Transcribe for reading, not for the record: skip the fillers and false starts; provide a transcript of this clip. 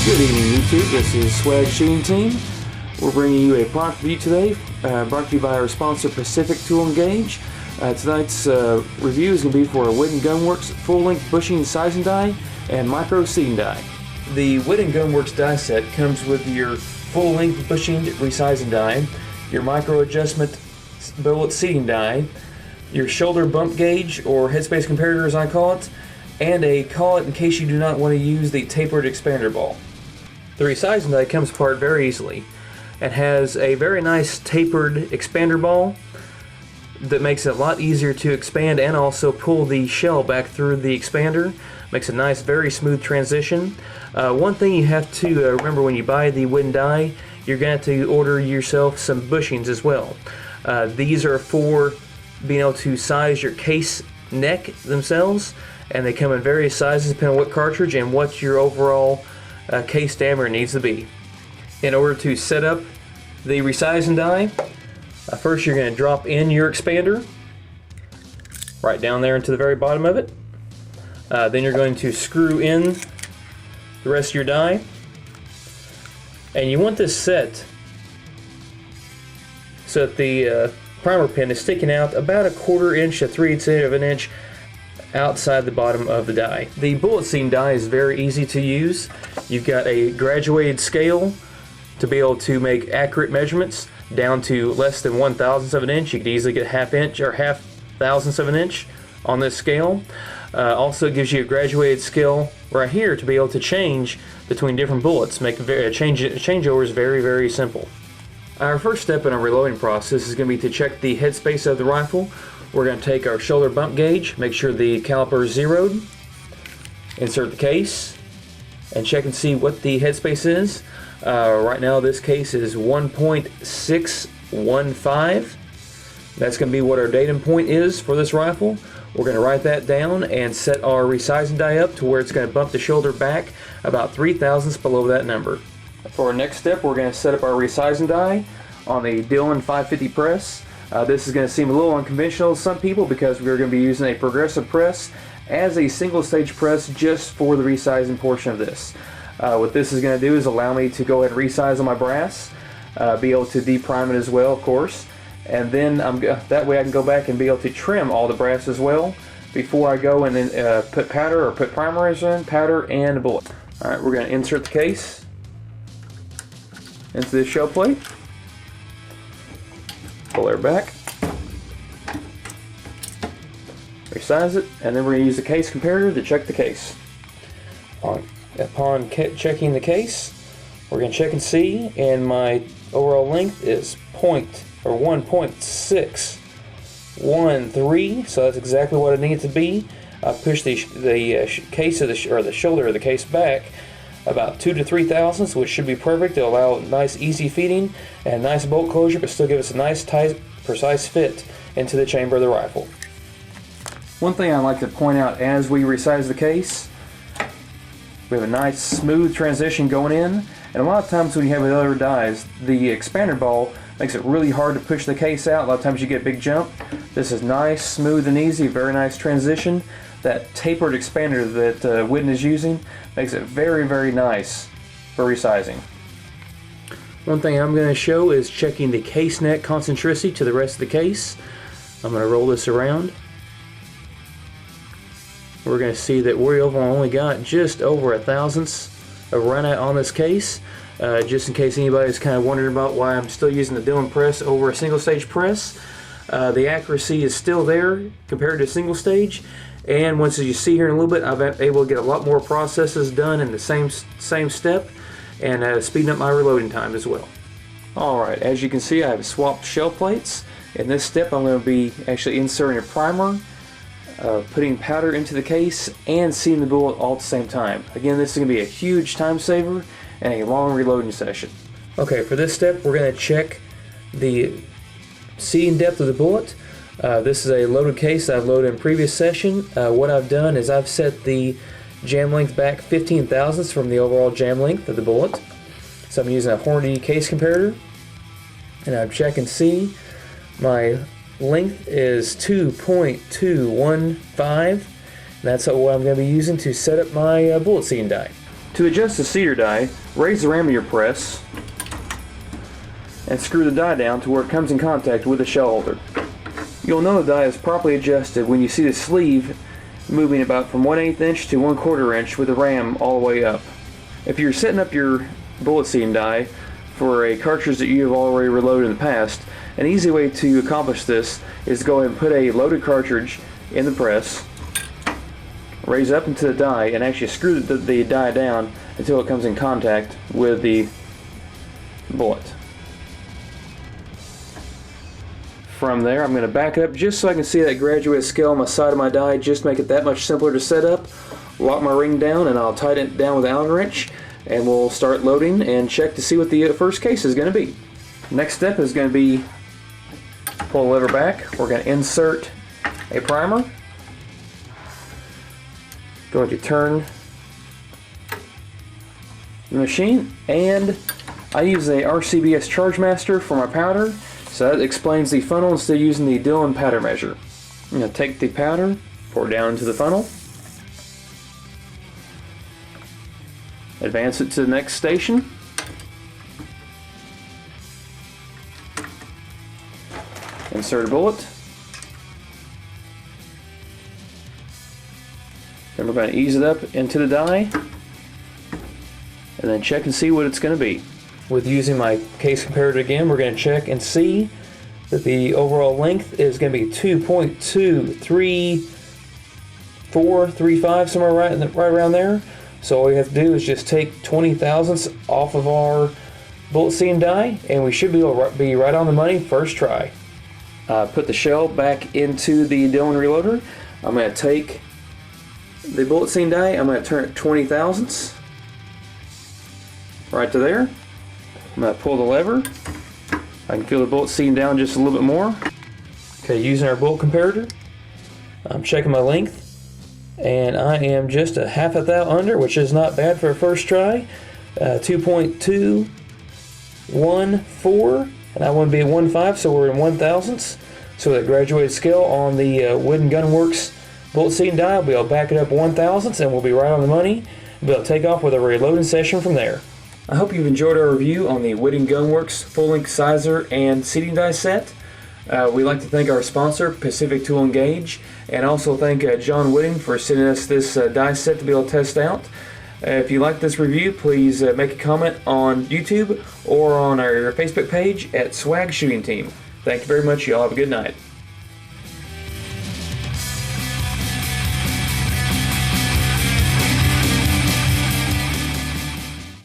Good evening, YouTube. This is Swag Shooting Team. We're bringing you a product review today, brought to you by our sponsor Pacific Tool and Gauge. Tonight's review is going to be for a Whidden Gunworks full-length bushing sizing die and micro seeding die. The Whidden Gunworks die set comes with your full-length bushing resizing die, your micro adjustment bullet seeding die, your shoulder bump gauge or headspace comparator as I call it, and a collet in case you do not want to use the tapered expander ball. The resizing die comes apart very easily and has a very nice tapered expander ball that makes it a lot easier to expand and also pull the shell back through the expander. Makes a nice, very smooth transition. One thing you have to remember when you buy the Whidden die, you're going to have to order yourself some bushings as well. These are for being able to size your case neck themselves, and they come in various sizes depending on what cartridge and what your overall case diameter needs to be. In order to set up the resizing die, first you're going to drop in your expander right down there into the very bottom of it. Then you're going to screw in the rest of your die, and you want this set so that the primer pin is sticking out about a 1/4 inch to 3/8 of an inch outside the bottom of the die. The bullet seam die is very easy to use. You've got a graduated scale to be able to make accurate measurements down to less than 1/1000th of an inch. You could easily get 1/2 inch or 1/2 thousandths of an inch on this scale. Also gives you a graduated scale right here to be able to change between different bullets. Make changeovers very, very simple. Our first step in our reloading process is going to be to check the headspace of the rifle. We're going to take our shoulder bump gauge, make sure the caliper is zeroed, insert the case, and check and see what the headspace is. Right now this case is 1.615. That's going to be what our datum point is for this rifle. We're going to write that down and set our resizing die up to where it's going to bump the shoulder back about 3/1000ths below that number. For our next step, we're going to set up our resizing die on the Dillon 550 press. This is going to seem a little unconventional to some people because we're going to be using a progressive press as a single stage press just for the resizing portion of this. What this is going to do is allow me to go ahead and resize on my brass, be able to deprime it as well, of course, and then that way I can go back and be able to trim all the brass as well before I go and then put powder or put primers in, powder and bullet. Alright, we're going to insert the case into this shell plate, pull her back, resize it, and then we're going to use the case comparator to check the case. Upon checking the case, we're going to check and see, and my overall length is 1.613, so that's exactly what it needs to be. I pushed the case of the shoulder of the case back about 2 to 3/1000ths, which should be perfect. It'll allow nice, easy feeding and nice bolt closure, but still give us a nice, tight, precise fit into the chamber of the rifle. One thing I'd like to point out as we resize the case, we have a nice smooth transition going in, and a lot of times when you have with other dies, the expander ball makes it really hard to push the case out. A lot of times you get a big jump. This is nice, smooth and easy, very nice transition. That tapered expander that Whidden is using makes it very, very nice for resizing. One thing I'm going to show is checking the case neck concentricity to the rest of the case. I'm going to roll this around. We're going to see that we've only got just over 1/1000ths of run out on this case. Just in case anybody's kind of wondering about why I'm still using the Dillon press over a single stage press. The accuracy is still there compared to single stage, and once you see here in a little bit, I've been able to get a lot more processes done in the same step, and speeding up my reloading time as well. Alright, as you can see, I have swapped shell plates. In this step I'm going to be actually inserting a primer, putting powder into the case, and seating the bullet all at the same time. Again, this is going to be a huge time saver and a long reloading session. Okay, for this step we're going to check the seating depth of the bullet. This is a loaded case I've loaded in previous session. What I've done is I've set the jam length back 1/15,000ths from the overall jam length of the bullet. So I'm using a Hornady case comparator, and I'm checking and see my length is 2.215. That's what I'm going to be using to set up my bullet seam die. To adjust the cedar die, raise the ram of your press and screw the die down to where it comes in contact with the shell holder. You'll know the die is properly adjusted when you see the sleeve moving about from 1/8 inch to 1/4 inch with the ram all the way up. If you're setting up your bullet seam die for a cartridge that you have already reloaded in the past, an easy way to accomplish this is to go ahead and put a loaded cartridge in the press, raise up into the die, and actually screw the die down until it comes in contact with the bullet. From there, I'm going to back it up just so I can see that graduated scale on the side of my die, just make it that much simpler to set up. Lock my ring down, and I'll tighten it down with an Allen wrench, and we'll start loading and check to see what the first case is going to be. Next step is going to be pull the lever back. We're going to insert a primer. Going to turn the machine, and I use a RCBS Chargemaster for my powder, so that explains the funnel instead of using the Dillon powder measure. I'm going to take the powder, pour it down into the funnel, advance it to the next station, insert a bullet, then we're going to ease it up into the die and then check and see what it's going to be. With using my case comparator again, we're going to check and see that the overall length is going to be 2.23435, somewhere right around there. So all we have to do is just take 20 thousandths off of our bullet seam die, and we should be able to be right on the money first try. Put the shell back into the Dillon reloader. I'm going to take the bullet seam die, I'm going to turn it 20 thousandths right to there. I'm going to pull the lever. I can feel the bullet seam down just a little bit more. Okay, using our bullet comparator, I'm checking my length, and I am just a half a thou under, which is not bad for a first try. 2.214, and I want to be at 1.5, so we're in 1,000ths. So that graduated scale on the Whidden Gunworks bullet seam die, will be able to back it up 1,000ths, and we'll be right on the money. We'll be able to take off with a reloading session from there. I hope you've enjoyed our review on the Whidden Gunworks full-length sizer and seating die set. We'd like to thank our sponsor, Pacific Tool & Gauge, and also thank John Whidden for sending us this die set to be able to test out. If you like this review, please make a comment on YouTube or on our Facebook page at Swag Shooting Team. Thank you very much. Y'all have a good night.